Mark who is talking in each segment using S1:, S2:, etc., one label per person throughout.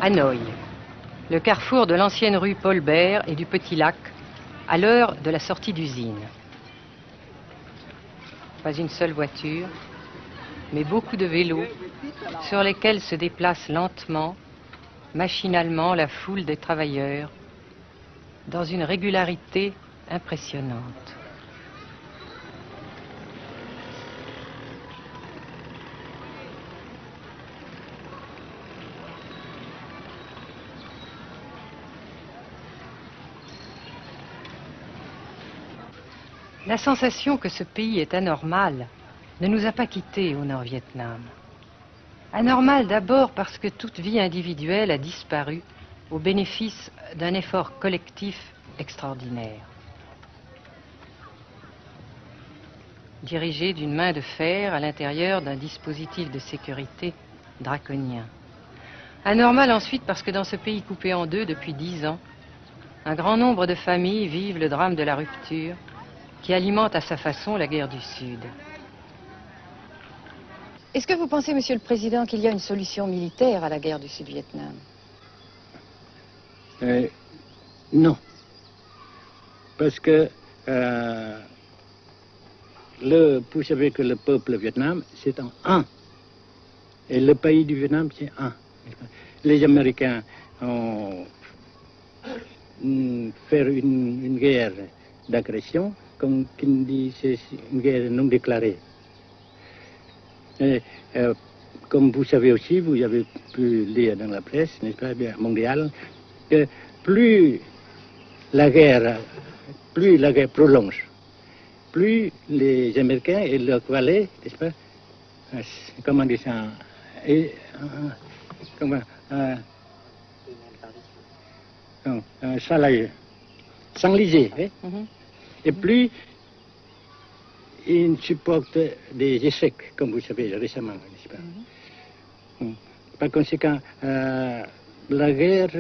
S1: Hanoï, le carrefour de l'ancienne rue Paul Bert et du Petit Lac, à l'heure de la sortie d'usine. Pas une seule voiture, mais beaucoup de vélos sur lesquels se déplace lentement, machinalement la foule des travailleurs, dans une régularité impressionnante. La sensation que ce pays est anormal ne nous a pas quittés au Nord-Vietnam. Anormal d'abord parce que toute vie individuelle a disparu au bénéfice d'un effort collectif extraordinaire. Dirigé d'une main de fer à l'intérieur d'un dispositif de sécurité draconien. Anormal ensuite parce que dans ce pays coupé en deux depuis 10 ans, un grand nombre de familles vivent le drame de la rupture qui alimente à sa façon la guerre du Sud.
S2: Est-ce que vous pensez, Monsieur le Président, qu'il y a une solution militaire à la guerre du Sud-Vietnam?
S3: Non. Parce que vous savez que le peuple vietnam, c'est en un. Et le pays du Vietnam, c'est un. Les Américains ont fait une guerre d'agression, comme qui dit, c'est une guerre non déclarée. Et, comme vous savez aussi, vous avez pu lire dans la presse, n'est-ce pas, bien, mondiale, que plus la guerre prolonge, plus les Américains et leurs valets, n'est-ce pas, comment dire ça, s'enliser, hein? Et plus ils supportent des échecs, comme vous savez récemment, n'est-ce pas? Par conséquent, la guerre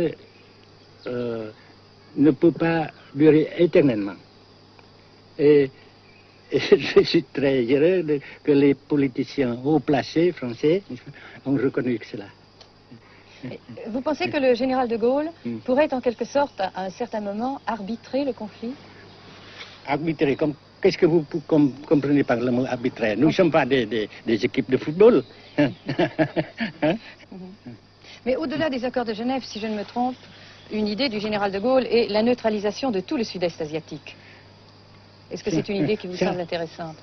S3: ne peut pas durer éternellement. Et je suis très heureux que les politiciens haut placés français ont reconnu cela.
S2: Vous pensez que le général de Gaulle pourrait en quelque sorte, à un certain moment, arbitrer le conflit?
S3: Arbitrer, qu'est-ce que vous comprenez par le mot arbitraire? Nous ne sommes pas des équipes de football. Hein?
S2: Mais au-delà des accords de Genève, si je ne me trompe, une idée du général de Gaulle est la neutralisation de tout le sud-est asiatique. Est-ce que c'est une idée qui vous semble intéressante?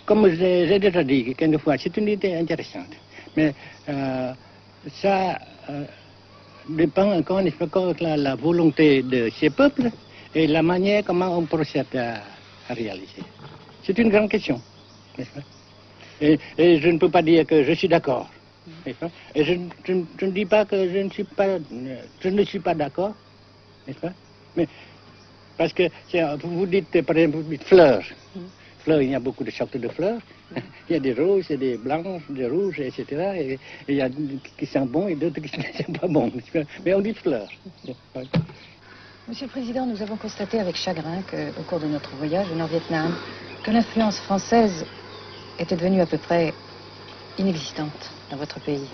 S3: Comme j'ai déjà dit quelquefois, c'est une idée intéressante. Mais ça dépend encore une fois de la volonté de ces peuples et la manière comment on procède à réaliser. C'est une grande question, n'est-ce pas? Et je ne peux pas dire que je suis d'accord. Et je ne dis pas que je ne suis pas d'accord, n'est-ce pas? Mais parce que vous dites, par exemple, vous dites fleurs. Fleurs, il y a beaucoup de sortes de fleurs. Il y a des roses, et des blanches, des rouges, etc. Et il y a qui sont bons et d'autres qui ne sont pas bons. Mais on dit fleurs.
S2: Monsieur le Président, nous avons constaté avec chagrin qu'au cours de notre voyage au Nord-Vietnam, que l'influence française était devenue à peu près inexistante dans votre pays.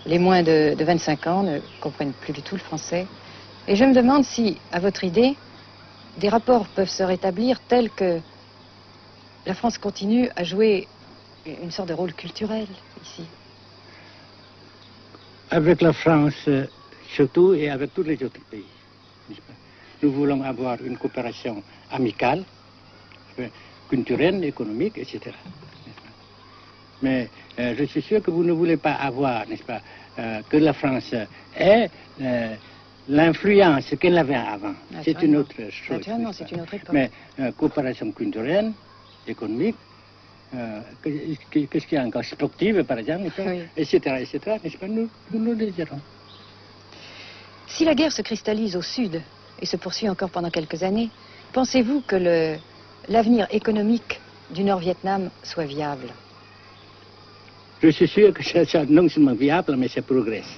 S2: Les moins de 25 ans ne comprennent plus du tout le français. Et je me demande si, à votre idée, des rapports peuvent se rétablir tels que la France continue à jouer une sorte de rôle culturel ici.
S3: Avec la France, surtout, et avec tous les autres pays. Nous voulons avoir une coopération amicale, culturelle, économique, etc. Mais je suis sûr que vous ne voulez pas avoir, n'est-ce pas, que la France ait l'influence qu'elle avait avant. C'est une autre chose.
S2: Naturellement, c'est une autre époque.
S3: Mais coopération culturelle, économique, qu'est-ce qu'il y a encore, sportive par exemple,
S2: oui.
S3: etc., n'est-ce pas, nous le désirons.
S2: Si la guerre se cristallise au sud et se poursuit encore pendant quelques années, pensez-vous que l'avenir économique du Nord-Vietnam soit viable?
S3: Je suis sûr que c'est non seulement viable, mais ça progresse.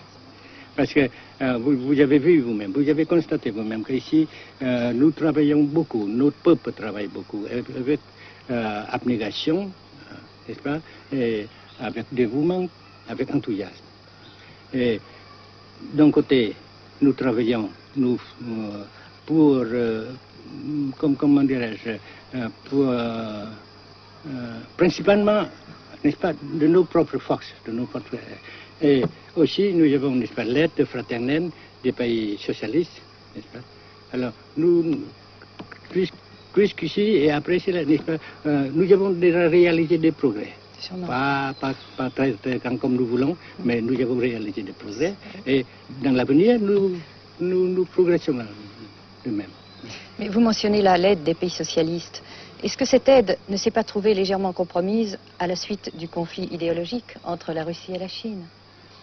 S3: Parce que vous avez vu vous-même, vous avez constaté vous-même qu'ici, nous travaillons beaucoup, notre peuple travaille beaucoup, avec abnégation, n'est-ce pas, et avec dévouement, avec enthousiasme. Et d'un côté, nous travaillons pour, comment dirais-je, pour, principalement, n'est-ce pas, de nos propres forces, de nos propres. Et aussi, nous avons, n'est-ce pas, l'aide fraternelle des pays socialistes, n'est-ce pas. Alors, nous, jusqu'ici et après cela, n'est-ce pas, nous avons déjà réalisé des progrès. Pas très comme nous voulons, mais nous avons réalisé des progrès. Et dans l'avenir, nous progressons de même.
S2: Mais vous mentionnez là l'aide des pays socialistes. Est-ce que cette aide ne s'est pas trouvée légèrement compromise à la suite du conflit idéologique entre la Russie et la Chine?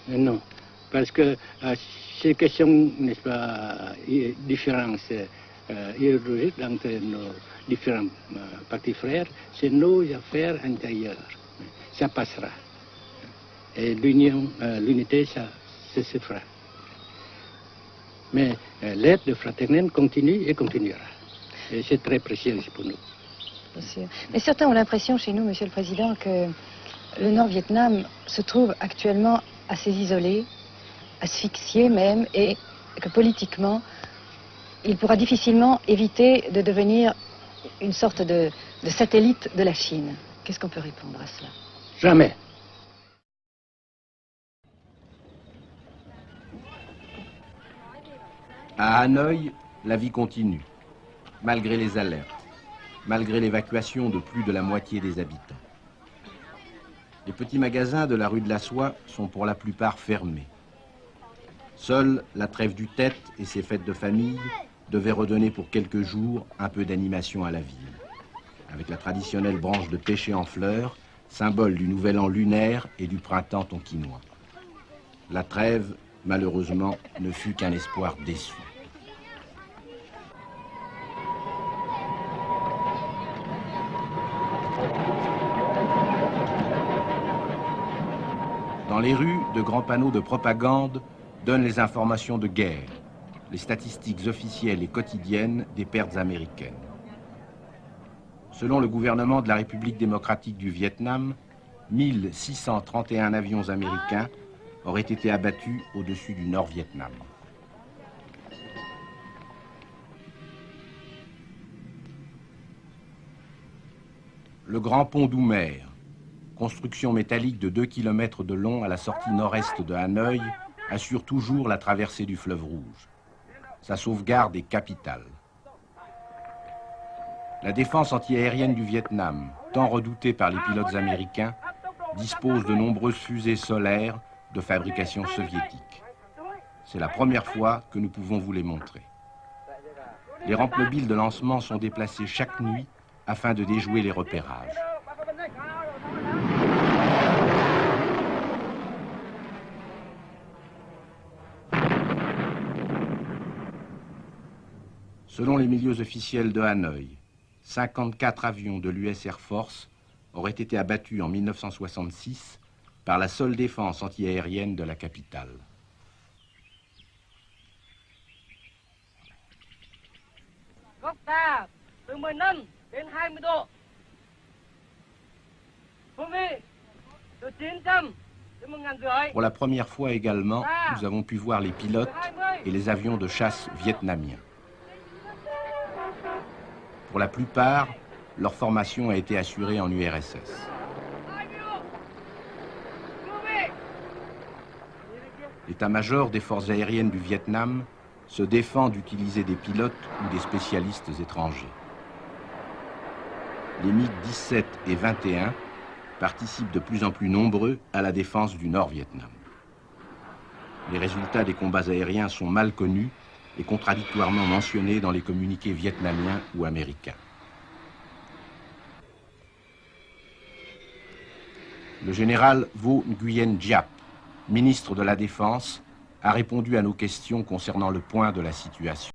S3: Non, parce que ces questions, n'est-ce pas, différences idéologiques entre nos différents partis frères, c'est nos affaires intérieures. Ça passera. Et l'unité, ça se fera. Mais l'aide fraternelle continue et continuera. Et c'est très précieux pour nous.
S2: Bien sûr. Mais certains ont l'impression chez nous, Monsieur le Président, que le Nord-Vietnam se trouve actuellement assez isolé, asphyxié même, et que politiquement, il pourra difficilement éviter de devenir une sorte de satellite de la Chine. Qu'est-ce qu'on peut répondre à cela?
S3: Jamais.
S4: À Hanoï, la vie continue, malgré les alertes, malgré l'évacuation de plus de la moitié des habitants. Les petits magasins de la rue de la Soie sont pour la plupart fermés. Seule la trêve du Tête et ses fêtes de famille devaient redonner pour quelques jours un peu d'animation à la ville, avec la traditionnelle branche de pêcher en fleurs, symbole du nouvel an lunaire et du printemps tonkinois. La trêve, malheureusement, ne fut qu'un espoir déçu. Dans les rues, de grands panneaux de propagande donnent les informations de guerre, les statistiques officielles et quotidiennes des pertes américaines. Selon le gouvernement de la République démocratique du Vietnam, 1631 avions américains auraient été abattus au-dessus du Nord-Vietnam. Le grand pont d'Oumer, construction métallique de 2 km de long à la sortie nord-est de Hanoï, assure toujours la traversée du fleuve Rouge. Sa sauvegarde est capitale. La défense antiaérienne du Vietnam, tant redoutée par les pilotes américains, dispose de nombreuses fusées solaires de fabrication soviétique. C'est la première fois que nous pouvons vous les montrer. Les rampes mobiles de lancement sont déplacées chaque nuit afin de déjouer les repérages. Selon les milieux officiels de Hanoï, 54 avions de l'US Air Force auraient été abattus en 1966 par la seule défense antiaérienne de la capitale. Pour la première fois également, nous avons pu voir les pilotes et les avions de chasse vietnamiens. Pour la plupart, leur formation a été assurée en URSS. L'état-major des forces aériennes du Vietnam se défend d'utiliser des pilotes ou des spécialistes étrangers. Les MiG-17 et 21 participent de plus en plus nombreux à la défense du Nord-Vietnam. Les résultats des combats aériens sont mal connus et contradictoirement mentionnés dans les communiqués vietnamiens ou américains. Le général Vo Nguyen Giap, ministre de la Défense, a répondu à nos questions concernant le point de la situation.